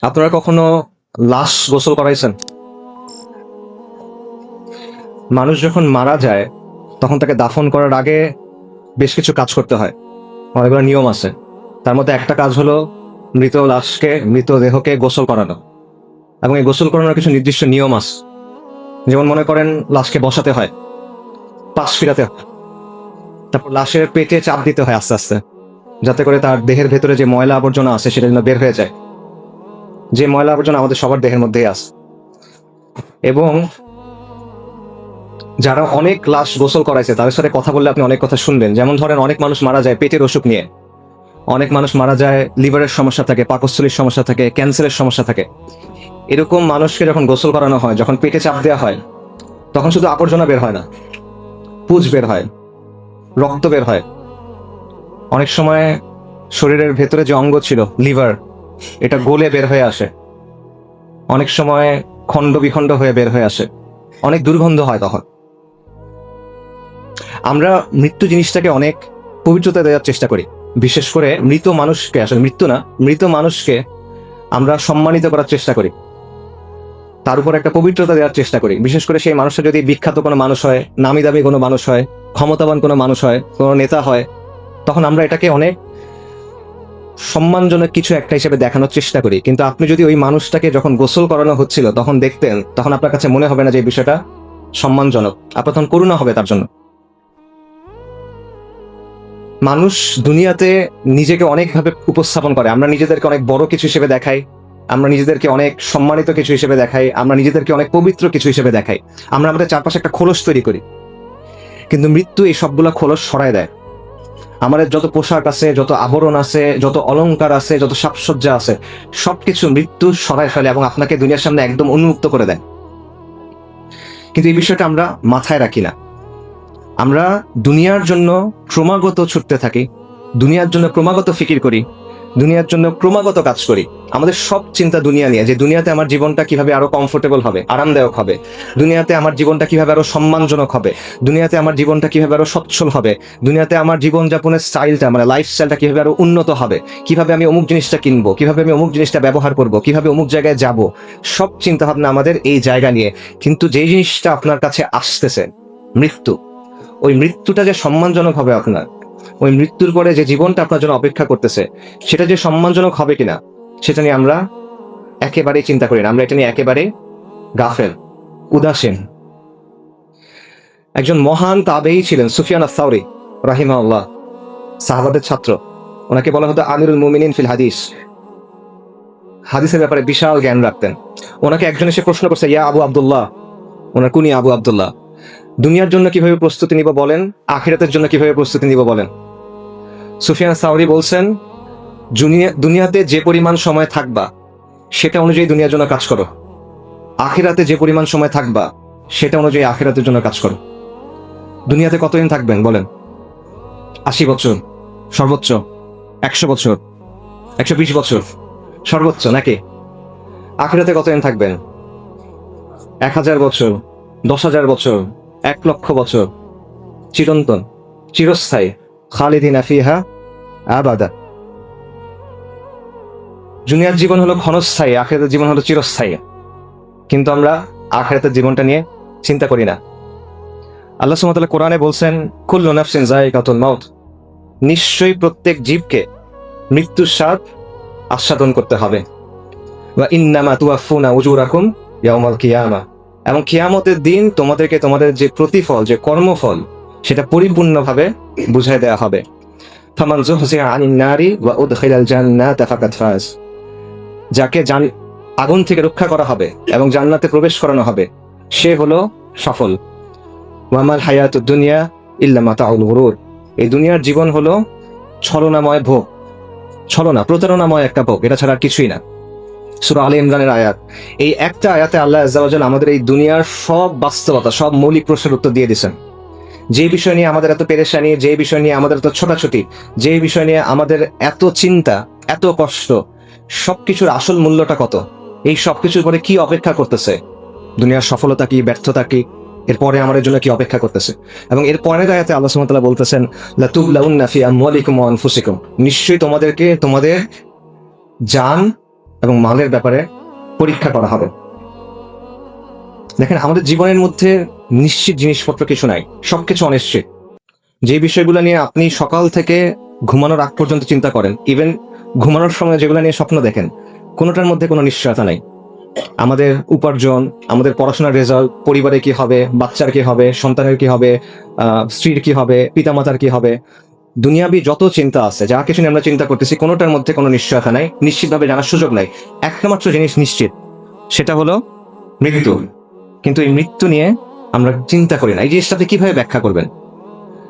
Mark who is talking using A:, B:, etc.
A: আপনারা কখনো লাশ গোসল করাইছেন? মানুষ যখন মারা যায় তখন তাকে দাফন করার আগে বেশ কিছু কাজ করতে হয়, অনেকগুলো নিয়ম আছে। তার মধ্যে একটা কাজ হলো মৃতদেহকে গোসল করানো, এবং এই গোসল করানোর কিছু নির্দিষ্ট নিয়ম আছে। যেমন মনে করেন লাশকে বসাতে হয়, পাশ ফিরাতে হয়, তারপর লাশের পেটে চাপ দিতে হয় আস্তে আস্তে, যাতে করে তার দেহের ভেতরে যে ময়লা আবর্জনা আছে সেটা যেন বের হয়ে যায়। যে ময়লা আবর্জনা আমাদের সবার দেহের মধ্যেই আছে। এবং যারা অনেক লাশ গোসল করাইছে তাদের সাথে কথা বললে আপনি অনেক কথা শুনবেন। যেমন ধরেন, অনেক মানুষ মারা যায় পেটের অসুখ নিয়ে, অনেক মানুষ মারা যায় লিভারের সমস্যা থাকে, পাকস্থলীর সমস্যা থাকে, ক্যান্সারের সমস্যা থাকে। এরকম মানুষকে যখন গোসল করানো হয়, যখন পেটে চাপ দেওয়া হয়, তখন শুধু আবর্জনা বের হয় না, পুজ বের হয়, রক্ত বের হয়। অনেক সময় শরীরের ভেতরে যে অঙ্গ ছিল লিভার, এটা গলে বের হয়ে আসে। অনেক সময় খণ্ড বিখণ্ড হয়ে বের হয়ে আসে, অনেক দুর্গন্ধ হয়। তখন আমরা মৃত্যু জিনিসটাকে অনেক পবিত্রতা দেওয়ার চেষ্টা করি। বিশেষ করে মৃত মানুষকে, আসলে মৃত্যু না, মৃত মানুষকে আমরা সম্মানিত করার চেষ্টা করি, তার উপর একটা পবিত্রতা দেওয়ার চেষ্টা করি। বিশেষ করে সেই মানুষটা যদি বিখ্যাত কোনো মানুষ হয়, নামি দামি কোনো মানুষ হয়, ক্ষমতাবান কোনো মানুষ হয়, কোনো নেতা হয়, তখন আমরা এটাকে অনেক সম্মানজনক কিছু একটা হিসেবে দেখানোর চেষ্টা করি। কিন্তু আপনি যদি ওই মানুষটাকে যখন গোসল করানো হচ্ছিল তখন দেখতেন, তখন আপনার কাছে মনে হবে না যে এই বিষয়টা সম্মানজনক, আপনার তখন করুণা হবে তার জন্য। মানুষ দুনিয়াতে নিজেকে অনেকভাবে উপস্থাপন করে। আমরা নিজেদেরকে অনেক বড় কিছু হিসেবে দেখাই, আমরা নিজেদেরকে অনেক সম্মানিত কিছু হিসেবে দেখাই, আমরা নিজেদেরকে অনেক পবিত্র কিছু হিসেবে দেখাই। আমরা আমাদের চারপাশে একটা খোলস তৈরি করি, কিন্তু মৃত্যু এই সবগুলো খোলস সরায় দেয়। আমাদের যত পোশাক আছে, যত আবরণ আছে, যত অলংকার আছে, যত সাজসজ্জা আছে, সবকিছু মৃত্যু সরায় ফেলে এবং আপনাকে দুনিয়ার সামনে একদম উন্মুক্ত করে দেয়। কিন্তু এই বিষয়টা আমরা মাথায় রাখি না। আমরা দুনিয়ার জন্য ক্রমাগত ছুটতে থাকি, দুনিয়ার জন্য ক্রমাগত ফিকির করি, দুনিয়ার জন্য ক্রমাগত কাজ করি। আমাদের সব চিন্তা দুনিয়া নিয়ে, যে দুনিয়াতে আমার জীবনটা কিভাবে আরো কমফোর্টেবল হবে, আরামদায়ক হবে, দুনিয়াতে আমার জীবনটা কিভাবে আরো সম্মানজনক হবে, দুনিয়াতে আমার জীবনটা কিভাবে আরো সচ্ছল হবে, দুনিয়াতে আমার জীবনযাপনের স্টাইলটা, মানে লাইফস্টাইলটা কিভাবে আরো উন্নত হবে, কিভাবে আমি অমুক জিনিসটা কিনবো, কিভাবে আমি অমুক জিনিসটা ব্যবহার করব, কিভাবে অমুক জায়গায় যাব। সব চিন্তা ভাবনা আমাদের এই জায়গা নিয়ে। কিন্তু যেই জিনিসটা আপনার কাছে আসতেছে, মৃত্যু, ওই মৃত্যুটা যে সম্মানজনক হবে আপনার, ওই মৃত্যুর পরে যে জীবনটা আপনার জন্য অপেক্ষা করতেছে, সেটা যে সম্মানজনক হবে কিনা, সেটা নিয়ে আমরা একেবারেই চিন্তা করি না। আমরা এটা নিয়ে একেবারে গাফেল, উদাসীন। একজন মহান তাবেঈ ছিলেন সুফিয়ান আস-সাওরী রাহিমাহুল্লাহ, সাহাবাদের ছাত্র। ওনাকে বলা হতো আমিরুল মুমিনিন ফিল হাদিস। হাদিসের ব্যাপারে বিশাল জ্ঞান রাখতেন। ওনাকে একজন এসে প্রশ্ন করছে, ইয়া আবু আব্দুল্লাহ, ওনার কুনি আবু আব্দুল্লাহ, দুনিয়ার জন্য কিভাবে প্রস্তুতি নিব বলেন, আখিরাতের জন্য কিভাবে প্রস্তুতি নিব বলেন। সুফিয়ান সাওরী বলছেন, দুনিয়াতে যে পরিমাণ সময় থাকবা সেটা অনুযায়ী দুনিয়ার জন্য কাজ করো, আখিরাতে যে পরিমাণ সময় থাকবা সেটা অনুযায়ী আখিরাতের জন্য কাজ করো। দুনিয়াতে কতদিন থাকবেন বলেন? 80 বছর সর্বোচ্চ, 100 বছর, 120 বছর সর্বোচ্চ, নাকি? আখিরাতে কতদিন থাকবেন? 1000 বছর, 10,000 বছর, 1,00,000 বছর, চিরন্তন, চিরস্থায়ী, খালিদিনা ফিহা আবাদা। দুনিয়ার জীবন হলো ক্ষণস্থায়ী, আখিরাতের জীবন হলো চিরস্থায়ী। কিন্তু আমরা আখিরাতের জীবনটা নিয়ে চিন্তা করি না। আল্লাহ সুবহানাহু ওয়া তাআলা কোরআনে বলছেন, কুল্লু নাফসিন যায়িকাতুল মাউত, নিশ্চয়ই প্রত্যেক জীবকে মৃত্যুর স্বাদ আস্বাদন করতে হবে। ওয়া ইন্নামা তুওয়াফফুনা উজুরাকুম ইয়াউমাল কিয়ামা, এবং কিয়ামতের দিন তোমাদেরকে তোমাদের যে প্রতিফল, যে কর্মফল, সেটা পরিপূর্ণভাবে বুঝায় দেওয়া হবে। ফামান যুহজিহা আনিন নারি ওয়া উদখিলাল জান্নাতা ফাকাদ ফাজ, যাকে আগুন থেকে রক্ষা করা হবে এবং জান্নাতে প্রবেশ করানো হবে, সে হলো সফল। ওয়ামাল হায়াতুদ দুনিয়া ইল্লা মাতাউল গুরুর, এই দুনিয়ার জীবন হলো ছলনাময় ভোগ, ছলনা, প্রতারণাময় একটা ভোগ, এটা ছাড়া কিছুই না। সূরা আলে ইমরানের আয়াত। এই একটা আয়াতে আল্লাহ আজ্জা ওয়া জাল্লা আমাদের এই দুনিয়ার সব বাস্তবতা, সব মৌলিক প্রশ্নের উত্তর দিয়ে দিয়েছেন। যে বিষয় নিয়ে আমাদের এত পেরেশানি, যে বিষয় নিয়ে আমাদের এত ছোটাছুটি, যে বিষয় নিয়ে আমাদের এত চিন্তা, এত কষ্ট, সবকিছুর আসল মূল্যটা কত, এই সবকিছুর পরে কি অপেক্ষা করতেছে, দুনিয়ার সফলতা কি, ব্যর্থতা কি, এরপরে আমাদের জন্য কি অপেক্ষা করতেছে। এবং এর পরের আয়াতে আল্লাহ সুবহানাহু ওয়া তাআলা বলতেছেন, লাতুবলাউন্না ফি আমওয়ালিকুম ওয়া আনফুসিকুম, নিশ্চয়ই তোমাদেরকে তোমাদের জান এবং মালের ব্যাপারে পরীক্ষা করা হবে। দেখেন, আমাদের জীবনের মধ্যে নিশ্চিত জিনিসপত্র কিছু নাই, সবকিছু অনিশ্চিত। যে বিষয়গুলো নিয়ে আপনি সকাল থেকে ঘুমানোর আগ পর্যন্ত চিন্তা করেন, ইভেন ঘুমানোর সময় যেগুলো নিয়ে স্বপ্ন দেখেন, কোনোটার মধ্যে কোনো নিশ্চয়তা নাই। আমাদের উপার্জন, আমাদের পড়াশোনার রেজাল্ট, পরিবারে কি হবে, বাচ্চার কি হবে, সন্তানের কি হবে, স্ত্রীর কি হবে, পিতামাতার কি হবে, দুনিয়াবি যত চিন্তা আছে, যা কিছু নিয়ে আমরা চিন্তা করতেছি, কোনোটার মধ্যে কোনো নিশ্চয়তা নাই, নিশ্চিতভাবে জানার সুযোগ নাই। একটা মাত্র জিনিস নিশ্চিত, সেটা হলো মৃত্যু। কিন্তু এই মৃত্যু নিয়ে আমরা চিন্তা করি না। এই জিনিসটাতে কিভাবে ব্যাখ্যা করবেন?